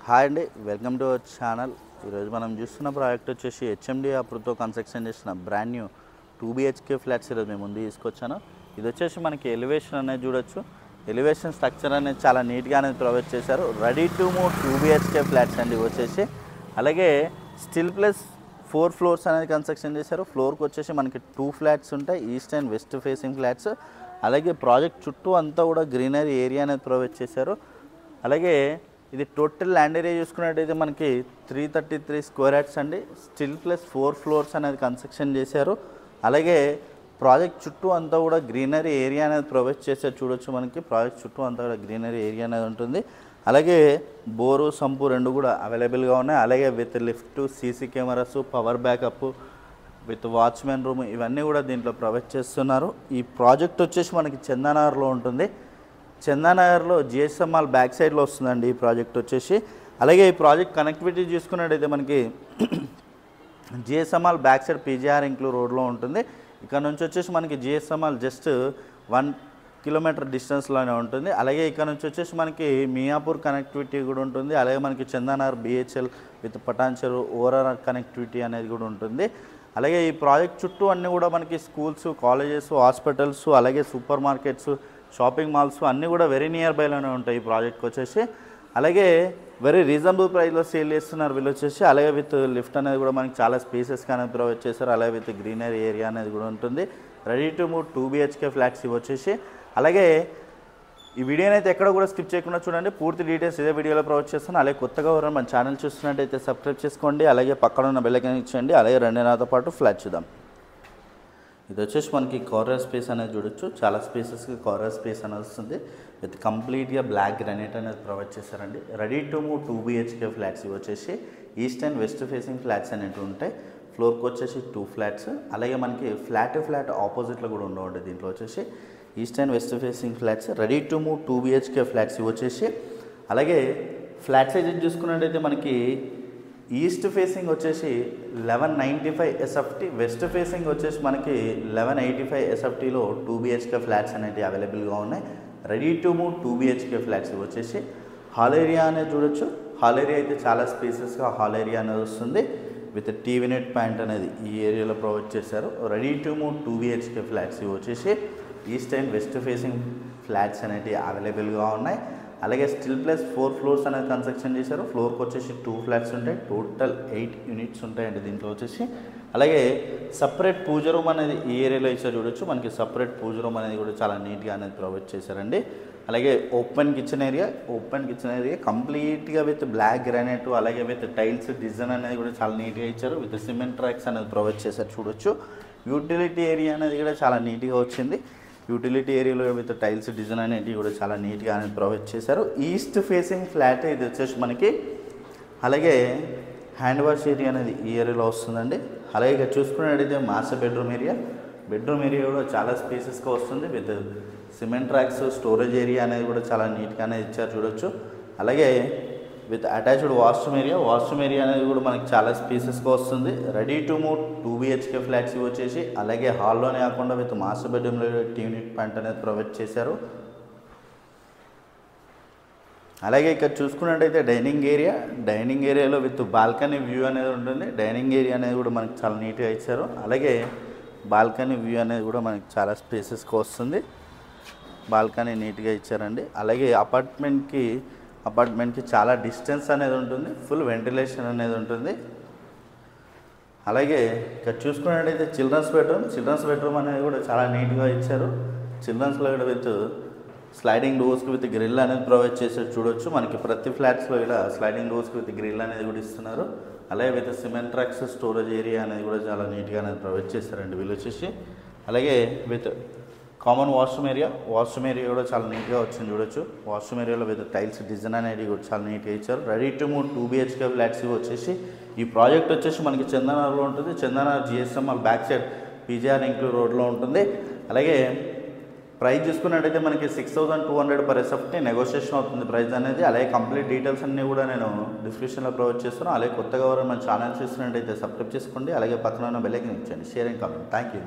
Hi అండి, welcome to our channel. ఈరోజు మనం చూస్తున్న ప్రాజెక్ట్ వచ్చేసి హెచ్ఎండి అప్రూవ్తో కన్స్ట్రక్షన్ చేసిన బ్రాండ్ న్యూ 2BHK ఫ్లాట్స్ ఈరోజు మేము ముందు తీసుకొచ్చాను. ఇది వచ్చేసి మనకి ఎలివేషన్ అనేది చూడొచ్చు. ఎలివేషన్ స్ట్రక్చర్ అనేది చాలా నీట్గా అనేది ప్రొవైడ్ చేశారు. Ready to move 2BHK flats అండి వచ్చేసి. అలాగే స్టిల్ ప్లస్ 4 ఫ్లోర్స్ అనేది కన్స్ట్రక్షన్ చేశారు. ఫ్లోర్కి వచ్చేసి మనకి 2 ఫ్లాట్స్ ఉంటాయి, east and west facing flats. అలాగే ప్రాజెక్ట్ చుట్టూ అంతా కూడా గ్రీనరీ ఏరియా అనేది ప్రొవైడ్ చేశారు. అలాగే ఇది టోటల్ ల్యాండ్ ఏరియా చూసుకున్నట్టయితే మనకి 333 స్క్వేర్ యార్డ్స్ అండి. స్టిల్ ప్లస్ 4 ఫ్లోర్స్ అనేది కన్స్ట్రక్షన్ చేశారు. అలాగే ప్రాజెక్ట్ చుట్టూ అంతా కూడా గ్రీనరీ ఏరియా అనేది ప్రొవైడ్ చేశారు. చూడొచ్చు మనకి ప్రాజెక్ట్ చుట్టూ అంతా కూడా గ్రీనరీ ఏరియా అనేది ఉంటుంది. అలాగే బోరు సంపు రెండు కూడా అవైలబుల్గా ఉన్నాయి. అలాగే with lift, CC cameras, power backup with watchman room ఇవన్నీ కూడా దీంట్లో ప్రొవైడ్ చేస్తున్నారు. ఈ ప్రాజెక్ట్ వచ్చేసి మనకి చందానగర్లో ఉంటుంది. చందానగర్లో జిఎస్ఎం మాల్ బ్యాక్ సైడ్లో వస్తుందండి ఈ ప్రాజెక్ట్ వచ్చేసి. అలాగే ఈ ప్రాజెక్ట్ కనెక్టివిటీ చూసుకున్నట్టయితే మనకి GSM mall back side PGR ఇంక్లూ రోడ్లో ఉంటుంది. ఇక్కడ నుంచి వచ్చేసి మనకి జిఎస్ఎం మాల్ జస్ట్ 1 కిలోమీటర్ డిస్టెన్స్లోనే ఉంటుంది. అలాగే ఇక్కడ నుంచి వచ్చేసి మనకి మియాపూర్ కనెక్టివిటీ కూడా ఉంటుంది. అలాగే మనకి Chandanagar BHEL with Patancheru overall connectivity అనేది కూడా ఉంటుంది. అలాగే ఈ ప్రాజెక్ట్ చుట్టూ అన్నీ కూడా మనకి స్కూల్స్, కాలేజెస్, హాస్పిటల్స్, అలాగే సూపర్ మార్కెట్స్, షాపింగ్ మాల్స్ అన్నీ కూడా వెరీ నియర్ బైలోనే ఉంటాయి ఈ ప్రాజెక్ట్కి వచ్చేసి. అలాగే వెరీ రీజనబుల్ ప్రైస్లో సేల్ చేస్తున్నారు వీళ్ళు వచ్చేసి. అలాగే విత్ లిఫ్ట్ అనేది కూడా మనకి చాలా స్పేసెస్గా అనేది ప్రొవైడ్ చేస్తారు. అలాగే విత్ గ్రీనరీ ఏరియా అనేది కూడా ఉంటుంది. Ready to move 2BHK flats ఇవి వచ్చేసి. అలాగే ఈ వీడియోని అయితే ఎక్కడ కూడా స్కిప్ చేయకుండా చూడండి, పూర్తి డీటెయిల్స్ ఇదే వీడియోలో ప్రొవైడ్ చేస్తాను. అలాగే కొత్తగా ఎవరైనా మన ఛానల్ చూస్తున్నట్టయితే సబ్స్క్రైబ్ చేసుకోండి. అలాగే పక్కన ఉన్న బెల్ ఐకాన్ ఇచ్చేయండి. అలాగే రెండు నాతో పాటు ఫ్లాట్ చూద్దాం. ఇది వచ్చేసి మనకి కార్నర్ స్పేస్ అనేది చూడొచ్చు. చాలా స్పేసెస్కి కార్నర్ స్పేస్ అనేది వస్తుంది. విత్ కంప్లీట్గా బ్లాక్ గ్రానైట్ అనేది ప్రొవైడ్ చేశారండి. Ready to move 2BHK flats ఇవి వచ్చేసి east and west facing flats అనేవి ఉంటాయి. ఫ్లోర్కి వచ్చేసి 2 ఫ్లాట్స్. అలాగే మనకి ఫ్లాట్ ఆపోజిట్లో కూడా ఉండవండి దీంట్లో వచ్చేసి. East and west facing flats ready to move 2BHK flats ఇవి వచ్చేసి. అలాగే ఫ్లాట్ సైజ్ చూసుకున్నట్టయితే మనకి ఈస్ట్ ఫేసింగ్ వచ్చేసి 1195 SFT, వెస్ట్ ఫేసింగ్ వచ్చేసి మనకి 1185 SFTలో 2BHK ఫ్లాట్స్ అనేవి అవైలబుల్గా ఉన్నాయి. Ready to move 2BHK flats వచ్చేసి. హాల్ ఏరియా అనేది చూడొచ్చు. హాల్ ఏరియా అయితే చాలా స్పేసెస్గా హాల్ ఏరియా అనేది వస్తుంది. విత్ టీవీ నెట్ ప్యాంట్ అనేది ఈ ఏరియాలో ప్రొవైడ్ చేశారు. Ready to move 2BHK flats వచ్చేసి. East and west facing flats అనేవి అవైలబుల్గా ఉన్నాయి. అలాగే స్టిల్ ప్లస్ 4 ఫ్లోర్స్ అనేది కన్స్ట్రక్షన్ చేశారు. ఫ్లోర్కి వచ్చేసి 2 ఫ్లాట్స్ ఉంటాయి. టోటల్ 8 యూనిట్స్ ఉంటాయండి దీంట్లో వచ్చేసి. అలాగే సపరేట్ పూజ రూమ్ అనేది ఈ ఏరియాలో ఇచ్చారు చూడొచ్చు. మనకి సపరేట్ పూజ రూమ్ అనేది కూడా చాలా నీట్గా అనేది ప్రొవైడ్ చేశారండి. అలాగే ఓపెన్ కిచెన్ ఏరియా కంప్లీట్గా విత్ బ్లాక్ గ్రానైట్, అలాగే విత్ టైల్స్ డిజైన్ అనేది కూడా చాలా నీట్గా ఇచ్చారు. విత్ సిమెంట్ ట్రాక్స్ అనేది ప్రొవైడ్ చేశారు చూడొచ్చు. యూటిలిటీ ఏరియా అనేది కూడా చాలా నీట్గా వచ్చింది. యూటిలిటీ ఏరియాలో విత్ టైల్స్ డిజైన్ అనేవి కూడా చాలా నీట్గా అనేది ప్రొవైడ్ చేశారు. ఈస్ట్ ఫేసింగ్ ఫ్లాట్ ఇది వచ్చేసి మనకి. అలాగే హ్యాండ్ వాష్ ఏరియా అనేది ఈ ఏరియాలో వస్తుందండి. అలాగే ఇక్కడ చూసుకున్నట్టయితే మాస్టర్ బెడ్రూమ్ ఏరియా కూడా చాలా స్పేసెస్గా వస్తుంది. With cement tracks, storage area అనేది కూడా చాలా నీట్గానే ఇచ్చారు చూడొచ్చు. అలాగే విత్ అటాచ్డ్ వాష్రూమ్ ఏరియా అనేది కూడా మనకి చాలా స్పేసెస్గా వస్తుంది. Ready to move 2BHK flats వచ్చేసి. అలాగే హాల్లోనే కాకుండా విత్ మాస్టర్ బెడ్రూమ్లో టీవీ నెట్ ప్యాంట్ అనేది ప్రొవైడ్ చేశారు. అలాగే ఇక్కడ చూసుకున్నట్టయితే డైనింగ్ ఏరియాలో విత్ బాల్కనీ వ్యూ అనేది ఉంటుంది. డైనింగ్ ఏరియా అనేది కూడా మనకి చాలా నీట్గా ఇచ్చారు. అలాగే బాల్కనీ వ్యూ అనేది కూడా మనకి చాలా స్పేసెస్గా వస్తుంది. బాల్కనీ నీట్గా ఇచ్చారండి. అలాగే అపార్ట్మెంట్కి చాలా డిస్టెన్స్ అనేది ఉంటుంది. ఫుల్ వెంటిలేషన్ అనేది ఉంటుంది. అలాగే ఇక్కడ చూసుకున్నట్టయితే చిల్డ్రన్స్ బెడ్రూమ్ అనేది కూడా చాలా నీట్గా ఇచ్చారు. చిల్డ్రన్స్లో కూడా విత్ స్లైడింగ్ డోర్స్కి విత్ గ్రిల్ అనేది ప్రొవైడ్ చేసారు చూడొచ్చు. మనకి ప్రతి ఫ్లాట్స్లో ఇలా స్లైడింగ్ డోర్స్కి విత్ గ్రిల్ అనేది కూడా ఇస్తున్నారు. అలాగే with cement tracks, storage area అనేది కూడా చాలా నీట్గా అనేది ప్రొవైడ్ చేస్తారండి వీళ్ళు వచ్చేసి. అలాగే విత్ కామన్ వాష్రూమ్ ఏరియా కూడా చాలా నీట్గా వచ్చింది చూడొచ్చు. వాష్రూమ్ ఏరియాలో విత్ టైల్స్ డిజైన్ అనేది కూడా చాలా నీట్గా ఇచ్చారు. Ready to move 2BHK flats వచ్చేసి. ఈ ప్రాజెక్ట్ వచ్చేసి మనకి చందానగర్లో ఉంటుంది. Chandanagar GSM mall back side PGR ఇంక్లూ రోడ్లో ఉంటుంది. అలాగే ప్రైస్ చూసుకున్నట్టయితే మనకి 6200 per SFT నెగోషియేషన్ అవుతుంది ప్రైస్ అనేది. అలాగే కంప్లీట్ డీటెయిల్స్ అన్నీ కూడా నేను డిస్క్రిప్షన్లో ప్రొవైడ్ చేస్తాను. అలాగే కొత్తగా ఎవరైనా మన ఛానల్ చూస్తున్నట్టయితే సబ్స్క్రైబ్ చేసుకోండి. అలాగే పక్కన ఉన్న బెల్ ఐకాన్ ఇచ్చండి. Share and comment. Thank you.